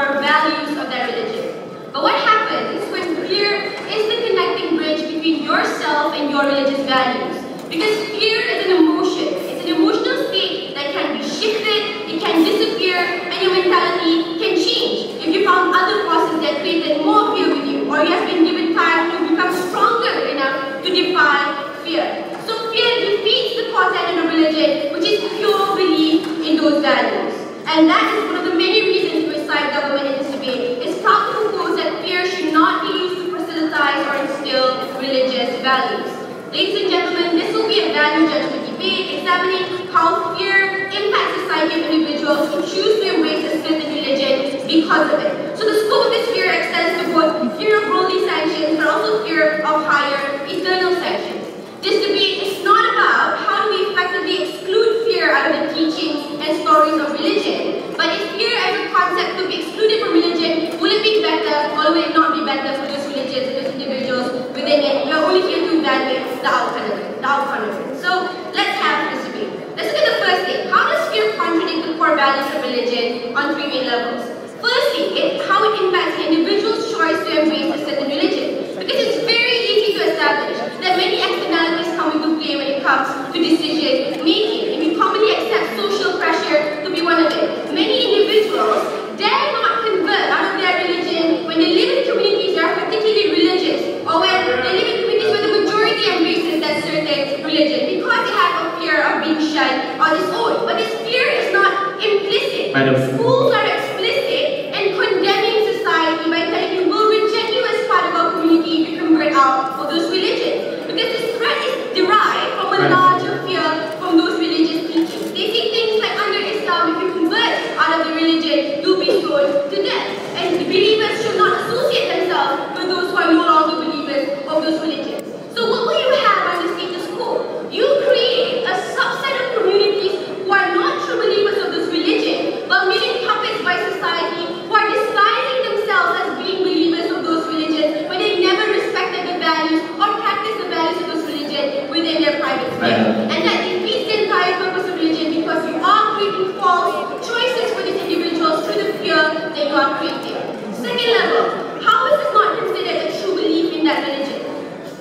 or values of their religion. But what happens when fear is the connecting bridge between yourself and your religious values? Because fear is an emotion. It's an emotional state that can be shifted, it can disappear, and your mentality can change if you found other forces that created more fear with you, or you have been given time to become stronger enough to defy fear. So fear defeats the core tenet of religion, which is pure belief in those values. And that is one of the many reasons which side government in this debate is proud to propose that fear should not be used to proselytize or instill religious values. Ladies and gentlemen, this will be a value judgment debate examining how fear impacts society of individuals who choose to embrace a certain religion because of it. So the scope of this fear extends to both fear of worldly sanctions, but also fear of higher eternal sanctions. This debate is not about how do we effectively exclude fear out of the teachings and stories of religion, but if fear as a concept could be excluded from religion, will it be better or will it not be better for those religions and those individuals within it? We are only here to evaluate the outcome of it. So let's have this debate. Let's look at the first thing. How does fear contradict the core values of religion on three main levels? Firstly, how it impacts an individual's choice to embrace a certain religion. Because it's very easy to establish that many externalities come into play when it comes to decision making. And we commonly accept social pressure to be one of it. Many individuals dare not convert out of their religion when they live in communities that are particularly religious, or when they live in communities where the majority embraces that certain religion, because they have a fear of being shunned or disowned. But this fear is not implicit. Schools are explicit in condemning society by telling you we'll reject you as part of our community if you convert out of those religions. Because this threat is derived from a larger fear from those religious teachings. They say things like under Islam, if you convert out of the religion, you'll be stoned to death. And the believers should not associate themselves with those who are no longer believers of those religions. So what will you have on the status quo? You create a subset of communities who are not true believers of this religion, but made puppets by society who are disguising themselves as being believers of those religions when they never respected the values or practiced the values of those religions within their private sphere. And that defeats the entire purpose of religion, because you are creating false choices for these individuals through the fear that you are creating. Second level, how is this not considered a true belief in that religion?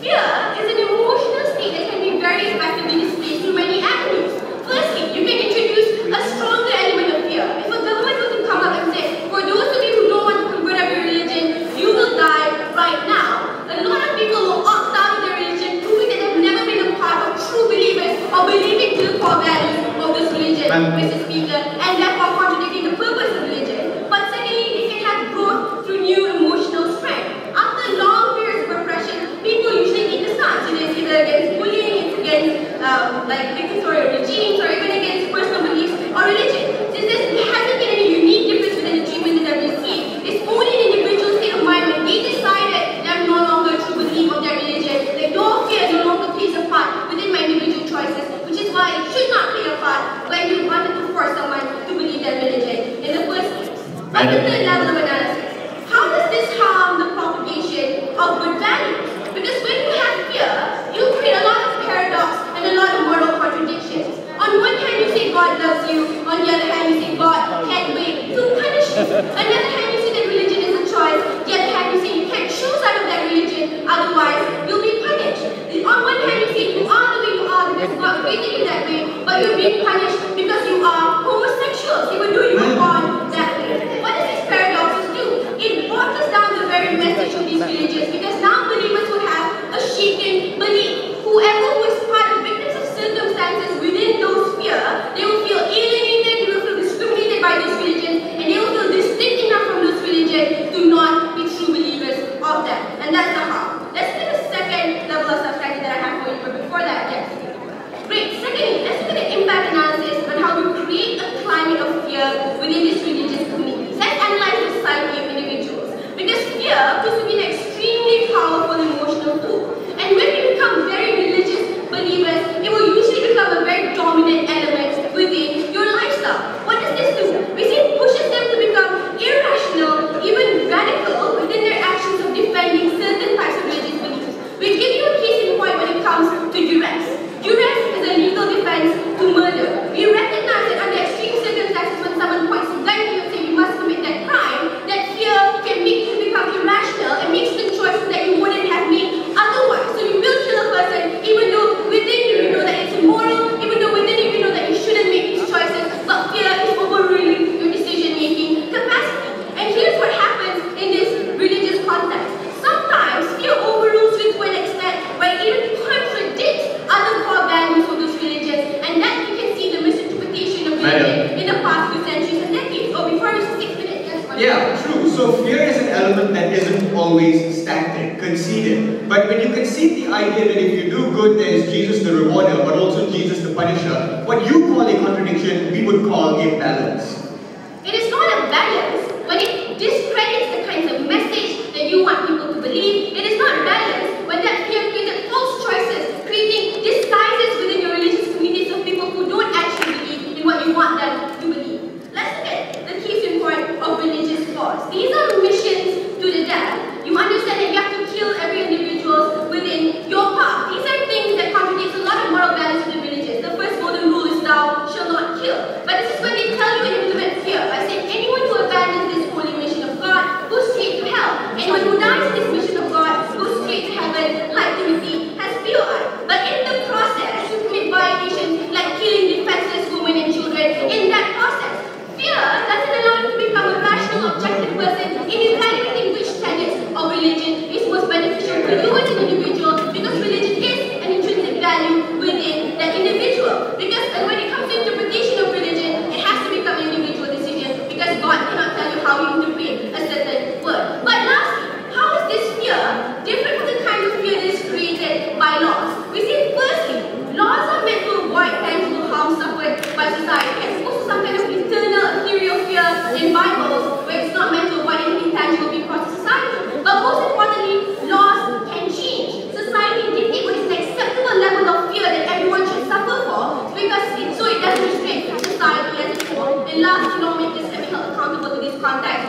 Fear is an emotional state that can be very effectively displayed through many avenues. Firstly, you can introduce a stronger element of fear. If a government were to come up and say, for those of you who don't want to convert of your religion, you will die right now, a lot of people will opt out of their religion, proving that they've never been a part of true believers or believing to the core values of this religion, Mr. Speaker, and therefore contradicting the purpose of religion. But secondly, they can have growth through new emotional strength. After long periods of oppression, people usually take a stance. It is either against bullying, it's against like dictatorial regimes, or even against personal beliefs or religion. Since there hasn't been any unique difference within the treatment that they've received, it's only an individual state of mind when they decided they're no longer a true belief of their religion. They no fear no longer plays a part within my individual choices, which is why it should not play a part when you wanted to force someone to believe their religion in the first place. But the third level of analysis, how does this harm the propagation of good values? Because when you have fear, you create a lot of paradox and a lot of moral contradictions. On one hand, you say God loves you. On the other hand, you say God can't wait to punish you. On the other hand, you say that religion is a choice. The other hand, you say you can't choose out of that religion, otherwise you'll be punished. On one hand, you say you are the way you are because God created you that way, but you're being punished because you are homosexual, even though you were born that way. What does these paradoxes do? It waters down the very message of these religions, because now believers will have a shaken belief. Whoever who is part of victims of circumstances within those fear, they will feel alienated, they will feel discriminated by those religions, and they will feel distinct enough from those religions to not be true believers of them. And that's the harm. Let's look at the second level of substance that I have for you, but before that, yes. Great. Secondly, let's look at the impact analysis on how existed in the past few centuries and decades. Oh, before you 6 minutes, yes. Yeah, true. So fear is an element that isn't always static, conceded. But when you concede the idea that if you do good, there is Jesus the rewarder, but also Jesus the punisher, what you call a contradiction, we would call a balance. It is not a balance when it discredits the kinds of message that you want people to believe. It is not balance when that fear created false choices, creating disguises within your religious communities of people who don't actually believe in what you want them to believe. Let's look at the case in point of religious wars. These are missions to the death. You understand that you have to kill every individual within your path. These are things that contradict a lot of moral values of the religious. The first golden rule is thou shalt not kill. But this is when they tell you and implement fear by saying anyone who abandons this holy mission of God goes straight to hell. Anyone who dies in this mission of God goes straight to heaven, like Timothy has POI. But in the process, you commit violations like killing defenseless women and children. In that process, fear doesn't allow you to become a rational, objective person in evaluating which tenets of religion is most beneficial to you as an individual, because religion is an intrinsic value within that individual. Because when it comes to interpretation of religion, it has to become an individual decision, because God cannot tell you how you interpret a certain word. But lastly, how is this fear different from the kind of fear that is created by laws? We see firstly, laws are meant to avoid tangible harm suffered by society, as opposed to some kind of eternal ethereal fear in Bibles, where it's not meant to avoid anything tangible being brought to society. But most importantly, laws can change. Society dictate what is an acceptable level of fear that everyone should suffer for, because so it doesn't restrict society as a whole. And lastly, lawmakers can be held accountable to this context